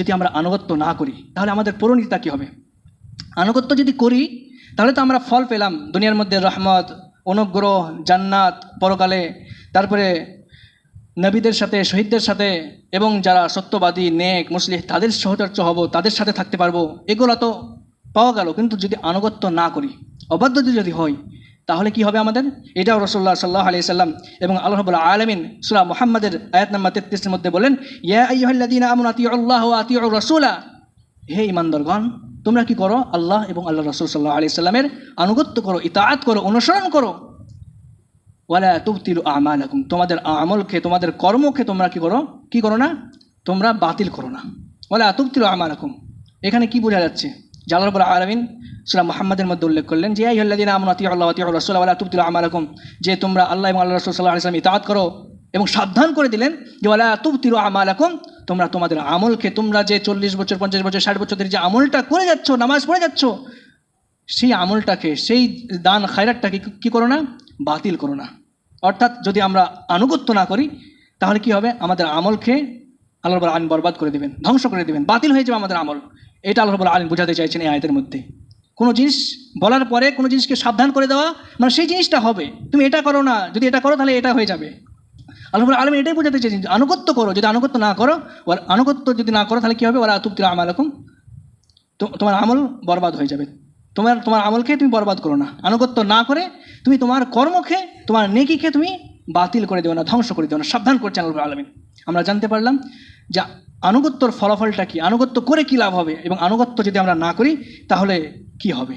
যদি আমরা আনুগত্য না করি তাহলে আমাদের পরিণতিটা কী হবে? আনুগত্য যদি করি তাহলে তো আমরা ফল পেলাম দুনিয়ার মধ্যে, রহমত, অনুগ্রহ, জান্নাত পরকালে, তারপরে নবীদের সাথে, শহীদদের সাথে, এবং যারা সত্যবাদী, নেক, মুসলিম তাদের সহচর্য হব, তাদের সাথে থাকতে পারবো, এগুলো তো পাওয়া গেল। কিন্তু যদি আনুগত্য না করি, অবাধ্য যদি হয়, তাহলে কি হবে আমাদের? এটাও রাসূলুল্লাহ সাল্লাল্লাহু আলাইহি সাল্লাম এবং আল্লাহ রাব্বুল আলামিন সূরা মুহাম্মাদের আয়াত নম্বর 33 এর মধ্যে বলেন, ইয়া আইয়ুহাল্লাযীনা আমানু আতিউল্লাহ ওয়া আতিউর রাসূলা, হে ঈমানদারগণ তোমরা কি করো? আল্লাহ এবং আল্লাহর রাসূল সাল্লাল্লাহু আলাইহি সাল্লামের আনুগত্য করো, ইতাআত করো, অনুসরণ করো। ওয়ালা তুবতিলু আমালাকুম, তোমাদের আমলকে, তোমাদের কর্মকে তোমরা কি করো না? তোমরা বাতিল করো না। ওয়ালা তুবতিলু আমালাকুম, এখানে কি বোঝা যাচ্ছে? যে আল্লাহ রাব্বুল আলামিন সূরা মুহাম্মাদের মধ্যে উল্লেখ করলেন যে, ইয়া আইয়ুহাল্লাযীনা আমানু আতিউল্লাহ ওয়া আতিউর রাসূলা ওয়ালা তুবতিলু আমালাকুম, যে তোমরা আল্লাহ এবং আল্লাহর রাসূল সাল্লাল্লাহু আলাইহি ওয়াসাল্লাম ইতাআত করো, এবং সাবধান করে দিলেন যে ওয়ালা তুবতিলু আমালাকুম, তোমরা তোমাদের আমলকে, তোমরা যে 40 বছর, 50 বছর, 60 বছর ধরে যে আমলটা করে যাচ্ছ, নামাজ পড়ে যাচ্ছ, সেই আমলটাকে, সেই দান খায়রাতটাকে কি করো না? বাতিল করো না। অর্থাৎ যদি আমরা আনুগত্য না করি তাহলে কি হবে? আমাদের আমলকে আল্লাহ রাব্বুল আলামিন বরবাদ করে দেবেন, ধ্বংস করে দেবেন, বাতিল হয়ে যাবে আমাদের আমল। এটা আল্লাহ রাব্বুল আলামিন বোঝাতে চাইছেন এই আয়াতের মধ্যে। কোনো জিনিস বলার পরে কোনো জিনিসকে সাবধান করে দেওয়া, মানে সেই জিনিসটা হবে, তুমি এটা করো না, যদি এটা করো তাহলে এটা হয়ে যাবে। আল্লাহ রাব্বুল আলামিন এটাই বোঝাতে চাইছেন, আনুগত্য করো, যদি আনুগত্য না করো, তাহলে কি হবে? ওয়ালা তুবতিলু আমালাকুম, তোমার আমল বরবাদ হয়ে যাবে। তোমার আমলকে তুমি বরবাদ করো না, আনুগত্য না করে তুমি তোমার কর্মকে, তোমার নেকিকে তুমি বাতিল করে দেও না, ধ্বংস করে দেও না, সাবধান করছেন আল্লাহ রাব্বুল আলামিন। আমরা জানতে পারলাম যে আনুগত্যর ফলাফলটা কি, আনুগত্য করে কি লাভ হবে, এবং আনুগত্য যদি আমরা না করি তাহলে কি হবে।